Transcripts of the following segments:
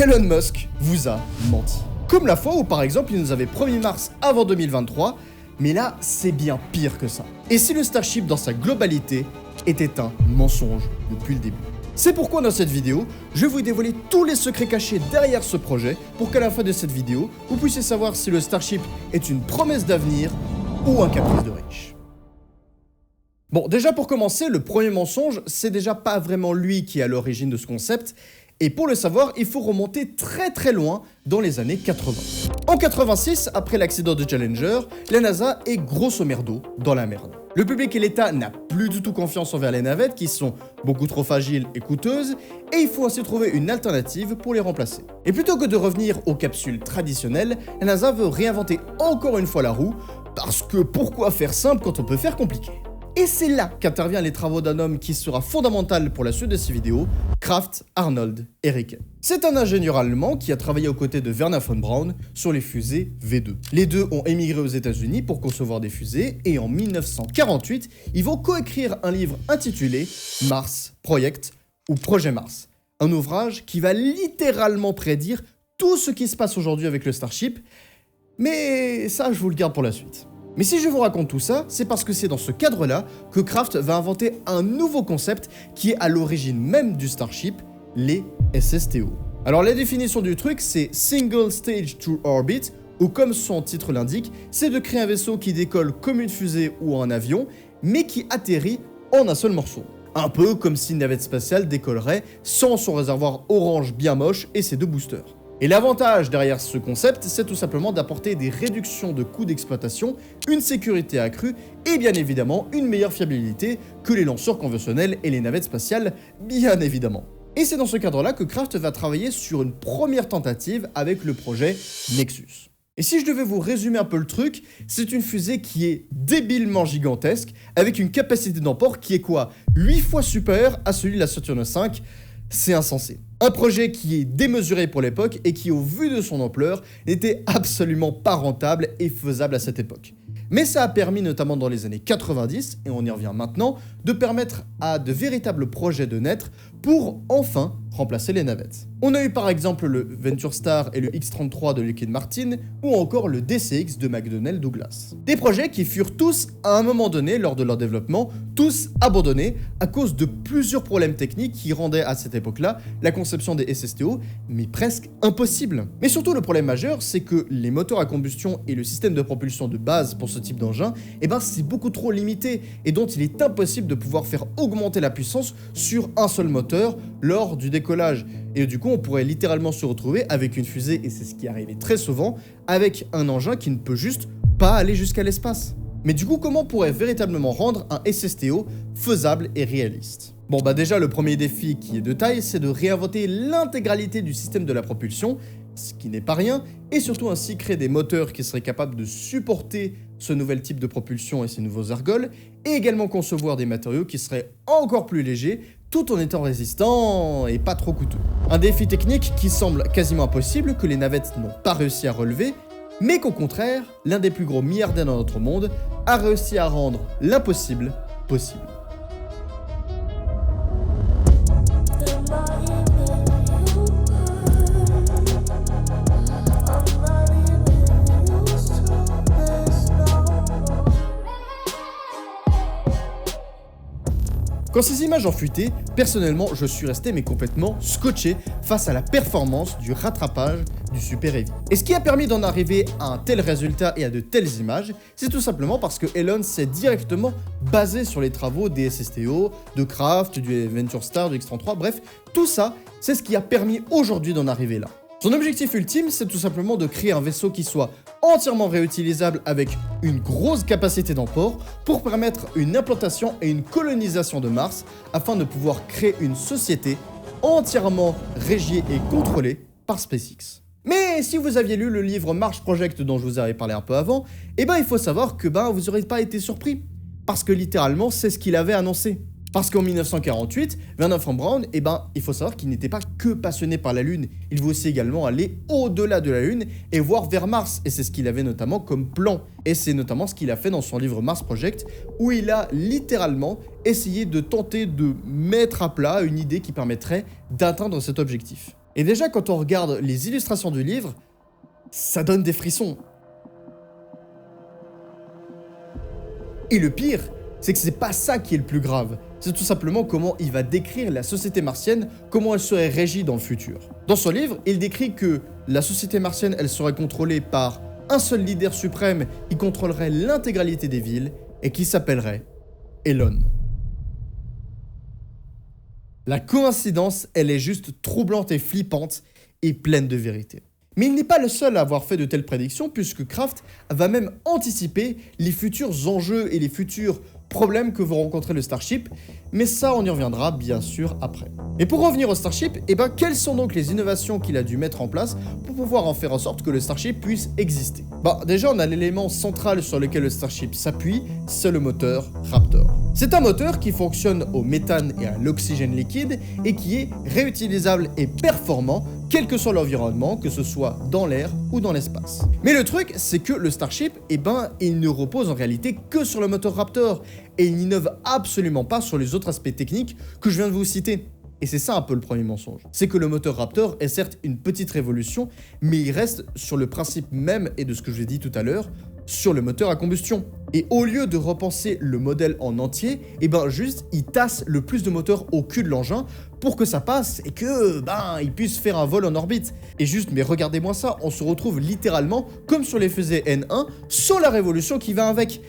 Elon Musk vous a menti. Comme la fois où par exemple il nous avait promis Mars avant 2023, mais là c'est bien pire que ça. Et si le Starship dans sa globalité était un mensonge depuis le début. C'est pourquoi dans cette vidéo, je vais vous dévoiler tous les secrets cachés derrière ce projet pour qu'à la fin de cette vidéo, vous puissiez savoir si le Starship est une promesse d'avenir ou un caprice de riche. Bon, déjà pour commencer, le premier mensonge, c'est déjà pas vraiment lui qui est à l'origine de ce concept, et pour le savoir, il faut remonter très loin dans les années 80. En 86, après l'accident de Challenger, la NASA est grosso merdo dans la merde. Le public et l'État n'a plus du tout confiance envers les navettes qui sont beaucoup trop fragiles et coûteuses, et il faut ainsi trouver une alternative pour les remplacer. Et plutôt que de revenir aux capsules traditionnelles, la NASA veut réinventer encore une fois la roue, parce que pourquoi faire simple quand on peut faire compliqué ? Et c'est là qu'interviennent les travaux d'un homme qui sera fondamental pour la suite de ces vidéos, Krafft Arnold Ehricke. C'est un ingénieur allemand qui a travaillé aux côtés de Wernher von Braun sur les fusées V2. Les deux ont émigré aux États-Unis pour concevoir des fusées et en 1948, ils vont coécrire un livre intitulé Mars Project ou Projet Mars. Un ouvrage qui va littéralement prédire tout ce qui se passe aujourd'hui avec le Starship, mais ça je vous le garde pour la suite. Mais si je vous raconte tout ça, c'est parce que c'est dans ce cadre-là que Krafft va inventer un nouveau concept qui est à l'origine même du Starship, les SSTO. Alors la définition du truc, c'est Single Stage to Orbit, ou comme son titre l'indique, c'est de créer un vaisseau qui décolle comme une fusée ou un avion, mais qui atterrit en un seul morceau. Un peu comme si une navette spatiale décollerait sans son réservoir orange bien moche et ses deux boosters. Et l'avantage derrière ce concept, c'est tout simplement d'apporter des réductions de coûts d'exploitation, une sécurité accrue et bien évidemment une meilleure fiabilité que les lanceurs conventionnels et les navettes spatiales, bien évidemment. Et c'est dans ce cadre-là que Krafft va travailler sur une première tentative avec le projet Nexus. Et si je devais vous résumer un peu le truc, c'est une fusée qui est débilement gigantesque, avec une capacité d'emport qui est quoi 8 fois supérieure à celui de la Saturn V. C'est insensé. Un projet qui est démesuré pour l'époque et qui, au vu de son ampleur, n'était absolument pas rentable et faisable à cette époque. Mais ça a permis, notamment dans les années 90, et on y revient maintenant, de permettre à de véritables projets de naître pour enfin remplacer les navettes. On a eu par exemple le Venture Star et le X-33 de Lockheed Martin, ou encore le DCX de McDonnell Douglas. Des projets qui furent tous, à un moment donné, lors de leur développement, tous abandonnés à cause de plusieurs problèmes techniques qui rendaient à cette époque-là la conception des SSTO, mais presque impossible. Mais surtout, le problème majeur, c'est que les moteurs à combustion et le système de propulsion de base pour ce type d'engin, c'est beaucoup trop limité, et dont il est impossible de pouvoir faire augmenter la puissance sur un seul moteur lors du décollage. Et du coup, on pourrait littéralement se retrouver avec une fusée, et c'est ce qui arrivait très souvent, avec un engin qui ne peut juste pas aller jusqu'à l'espace. Mais du coup, comment on pourrait véritablement rendre un SSTO faisable et réaliste ? Bon, déjà, le premier défi qui est de taille, c'est de réinventer l'intégralité du système de la propulsion, ce qui n'est pas rien, et surtout ainsi créer des moteurs qui seraient capables de supporter ce nouvel type de propulsion et ces nouveaux ergols, et également concevoir des matériaux qui seraient encore plus légers, tout en étant résistants et pas trop coûteux. Un défi technique qui semble quasiment impossible, que les navettes n'ont pas réussi à relever, mais qu'au contraire, l'un des plus gros milliardaires dans notre monde a réussi à rendre l'impossible possible. Quand ces images ont fuité, personnellement, je suis resté complètement scotché face à la performance du rattrapage du Super Heavy. Et ce qui a permis d'en arriver à un tel résultat et à de telles images, c'est tout simplement parce que Elon s'est directement basé sur les travaux des SSTO, de Krafft, du Venture Star, du X-33, bref, tout ça, c'est ce qui a permis aujourd'hui d'en arriver là. Son objectif ultime, c'est tout simplement de créer un vaisseau qui soit entièrement réutilisable avec une grosse capacité d'emport pour permettre une implantation et une colonisation de Mars afin de pouvoir créer une société entièrement régie et contrôlée par SpaceX. Mais si vous aviez lu le livre Mars Project dont je vous avais parlé un peu avant, il faut savoir que vous n'aurez pas été surpris. Parce que littéralement, c'est ce qu'il avait annoncé. Parce qu'en 1948, Wernher von Braun, il faut savoir qu'il n'était pas que passionné par la Lune, il voulait aussi également aller au-delà de la Lune et voir vers Mars, et c'est ce qu'il avait notamment comme plan. Et c'est notamment ce qu'il a fait dans son livre Mars Project, où il a littéralement essayé de tenter de mettre à plat une idée qui permettrait d'atteindre cet objectif. Et déjà, quand on regarde les illustrations du livre, ça donne des frissons. Et le pire, c'est que c'est pas ça qui est le plus grave. C'est tout simplement comment il va décrire la société martienne, comment elle serait régie dans le futur. Dans son livre, il décrit que la société martienne, elle serait contrôlée par un seul leader suprême qui contrôlerait l'intégralité des villes et qui s'appellerait Elon. La coïncidence, elle est juste troublante et flippante et pleine de vérité. Mais il n'est pas le seul à avoir fait de telles prédictions puisque Kraft va même anticiper les futurs enjeux et les futurs problèmes que va rencontrer le Starship, mais ça on y reviendra bien sûr après. Et pour revenir au Starship, quelles sont donc les innovations qu'il a dû mettre en place pour pouvoir en faire en sorte que le Starship puisse exister? Déjà on a l'élément central sur lequel le Starship s'appuie, c'est le moteur Raptor. C'est un moteur qui fonctionne au méthane et à l'oxygène liquide et qui est réutilisable et performant quel que soit l'environnement, que ce soit dans l'air ou dans l'espace. Mais le truc, c'est que le Starship, il ne repose en réalité que sur le moteur Raptor et il n'innove absolument pas sur les autres aspects techniques que je viens de vous citer. Et c'est ça un peu le premier mensonge. C'est que le moteur Raptor est certes une petite révolution, mais il reste sur le principe même et de ce que je vous ai dit tout à l'heure, sur le moteur à combustion. Et au lieu de repenser le modèle en entier, juste il tasse le plus de moteurs au cul de l'engin pour que ça passe et que il puisse faire un vol en orbite. Et mais regardez-moi ça, on se retrouve littéralement comme sur les fusées N1 sans la révolution qui va avec.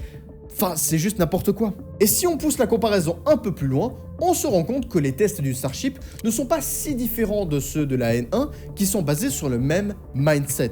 Enfin, c'est juste n'importe quoi. Et si on pousse la comparaison un peu plus loin, on se rend compte que les tests du Starship ne sont pas si différents de ceux de la N1 qui sont basés sur le même mindset.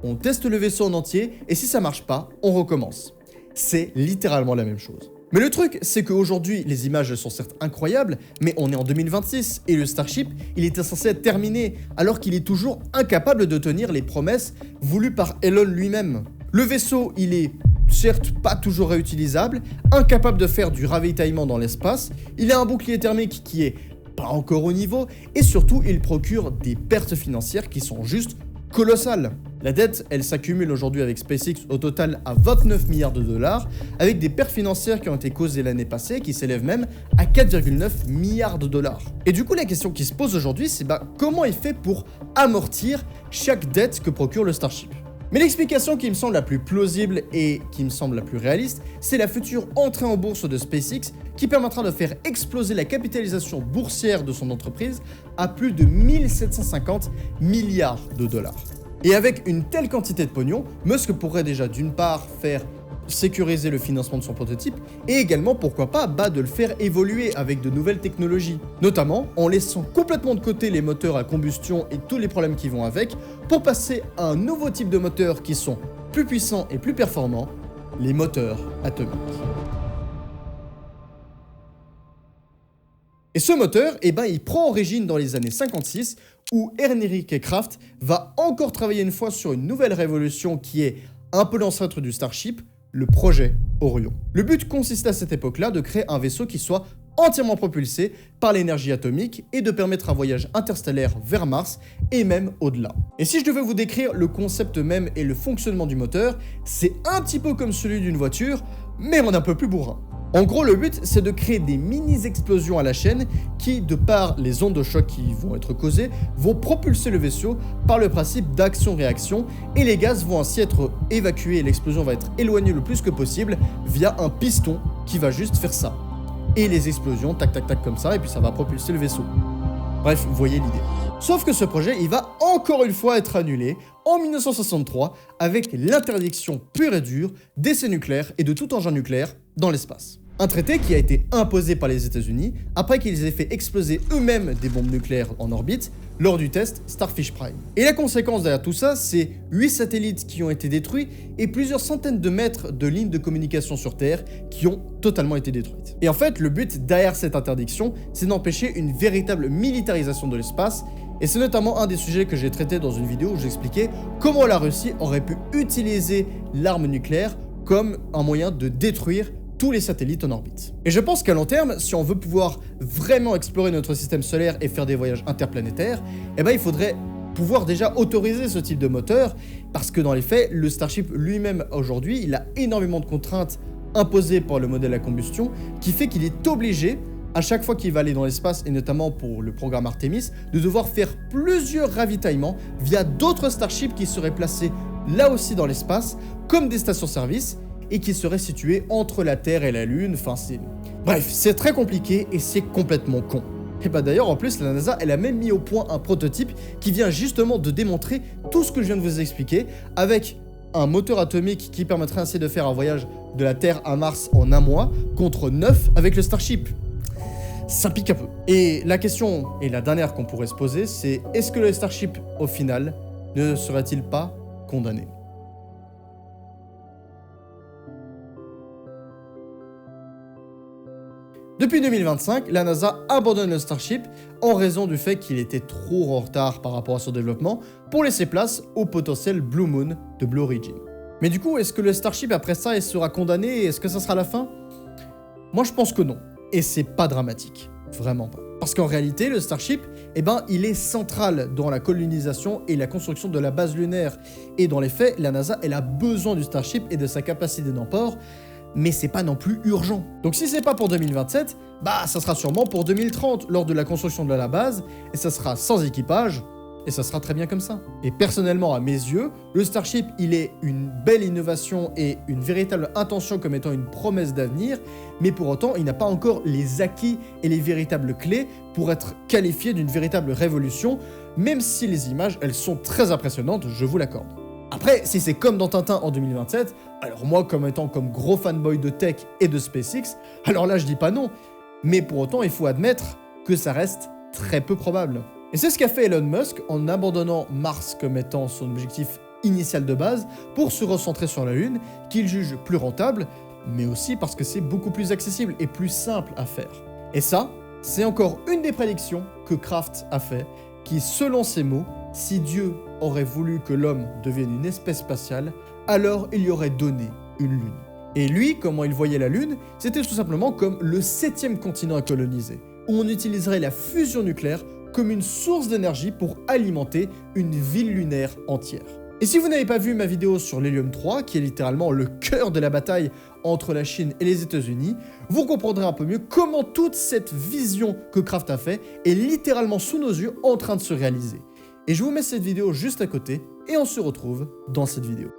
On teste le vaisseau en entier et si ça marche pas, on recommence. C'est littéralement la même chose. Mais le truc, c'est qu'aujourd'hui, les images sont certes incroyables, mais on est en 2026 et le Starship, il était censé être terminé, alors qu'il est toujours incapable de tenir les promesses voulues par Elon lui-même. Le vaisseau, il est certes pas toujours réutilisable, incapable de faire du ravitaillement dans l'espace, il a un bouclier thermique qui est pas encore au niveau, et surtout, il procure des pertes financières qui sont juste colossales. La dette, elle s'accumule aujourd'hui avec SpaceX au total à 29 milliards de dollars, avec des pertes financières qui ont été causées l'année passée, qui s'élèvent même à 4,9 milliards de dollars. Et du coup, la question qui se pose aujourd'hui, c'est comment il fait pour amortir chaque dette que procure le Starship? Mais l'explication qui me semble la plus plausible et qui me semble la plus réaliste, c'est la future entrée en bourse de SpaceX qui permettra de faire exploser la capitalisation boursière de son entreprise à plus de 1750 milliards de dollars. Et avec une telle quantité de pognon, Musk pourrait déjà d'une part faire sécuriser le financement de son prototype et également pourquoi pas de le faire évoluer avec de nouvelles technologies, notamment en laissant complètement de côté les moteurs à combustion et tous les problèmes qui vont avec pour passer à un nouveau type de moteurs qui sont plus puissants et plus performants, les moteurs atomiques. Et ce moteur, il prend origine dans les années 56 où Henrik Kraft va encore travailler une fois sur une nouvelle révolution qui est un peu l'ancêtre du Starship, le projet Orion. Le but consistait à cette époque-là de créer un vaisseau qui soit entièrement propulsé par l'énergie atomique et de permettre un voyage interstellaire vers Mars et même au-delà. Et si je devais vous décrire le concept même et le fonctionnement du moteur, c'est un petit peu comme celui d'une voiture, mais en un peu plus bourrin. En gros, le but, c'est de créer des mini-explosions à la chaîne qui, de par les ondes de choc qui vont être causées, vont propulser le vaisseau par le principe d'action-réaction et les gaz vont ainsi être évacués et l'explosion va être éloignée le plus que possible via un piston qui va juste faire ça. Et les explosions, tac tac tac comme ça, et puis ça va propulser le vaisseau. Bref, vous voyez l'idée. Sauf que ce projet, il va encore une fois être annulé en 1963 avec l'interdiction pure et dure d'essais nucléaires et de tout engin nucléaire dans l'espace. Un traité qui a été imposé par les États-Unis après qu'ils aient fait exploser eux-mêmes des bombes nucléaires en orbite lors du test Starfish Prime. Et la conséquence derrière tout ça, c'est 8 satellites qui ont été détruits et plusieurs centaines de mètres de lignes de communication sur Terre qui ont totalement été détruites. Et en fait, le but derrière cette interdiction, c'est d'empêcher une véritable militarisation de l'espace. Et c'est notamment un des sujets que j'ai traité dans une vidéo où j'expliquais comment la Russie aurait pu utiliser l'arme nucléaire comme un moyen de détruire tous les satellites en orbite. Et je pense qu'à long terme, si on veut pouvoir vraiment explorer notre système solaire et faire des voyages interplanétaires, il faudrait pouvoir déjà autoriser ce type de moteur, parce que dans les faits, le Starship lui-même aujourd'hui, il a énormément de contraintes imposées par le modèle à combustion, qui fait qu'il est obligé à chaque fois qu'il va aller dans l'espace, et notamment pour le programme Artemis, de devoir faire plusieurs ravitaillements via d'autres starships qui seraient placés là aussi dans l'espace, comme des stations-service, et qui seraient situées entre la Terre et la Lune, Bref, c'est très compliqué et c'est complètement con. Et bah d'ailleurs, en plus, la NASA, elle a même mis au point un prototype qui vient justement de démontrer tout ce que je viens de vous expliquer, avec un moteur atomique qui permettrait ainsi de faire un voyage de la Terre à Mars en 1 mois, contre 9 avec le Starship. Ça pique un peu. Et la question, et la dernière qu'on pourrait se poser, c'est est-ce que le Starship, au final, ne serait-il pas condamné ? Depuis 2025, la NASA abandonne le Starship en raison du fait qu'il était trop en retard par rapport à son développement pour laisser place au potentiel Blue Moon de Blue Origin. Mais du coup, est-ce que le Starship après ça il sera condamné et est-ce que ça sera la fin ? Moi je pense que non. Et c'est pas dramatique. Vraiment pas. Parce qu'en réalité, le Starship, il est central dans la colonisation et la construction de la base lunaire. Et dans les faits, la NASA, elle a besoin du Starship et de sa capacité d'emport, mais c'est pas non plus urgent. Donc si c'est pas pour 2027, ça sera sûrement pour 2030 lors de la construction de la base, et ça sera sans équipage, et ça sera très bien comme ça. Et personnellement, à mes yeux, le Starship, il est une belle innovation et une véritable intention comme étant une promesse d'avenir, mais pour autant, il n'a pas encore les acquis et les véritables clés pour être qualifié d'une véritable révolution, même si les images, elles sont très impressionnantes, je vous l'accorde. Après, si c'est comme dans Tintin en 2027, alors moi, comme étant comme gros fanboy de tech et de SpaceX, alors là, je dis pas non. Mais pour autant, il faut admettre que ça reste très peu probable. Et c'est ce qu'a fait Elon Musk en abandonnant Mars comme étant son objectif initial de base pour se recentrer sur la Lune, qu'il juge plus rentable, mais aussi parce que c'est beaucoup plus accessible et plus simple à faire. Et ça, c'est encore une des prédictions que Kraft a fait, qui, selon ses mots, si Dieu aurait voulu que l'homme devienne une espèce spatiale, alors il y aurait donné une lune. Et lui, comment il voyait la Lune, c'était tout simplement comme le 7e continent à coloniser, où on utiliserait la fusion nucléaire comme une source d'énergie pour alimenter une ville lunaire entière. Et si vous n'avez pas vu ma vidéo sur l'hélium 3, qui est littéralement le cœur de la bataille entre la Chine et les États-Unis, vous comprendrez un peu mieux comment toute cette vision que Kraft a fait est littéralement sous nos yeux en train de se réaliser. Et je vous mets cette vidéo juste à côté, et on se retrouve dans cette vidéo.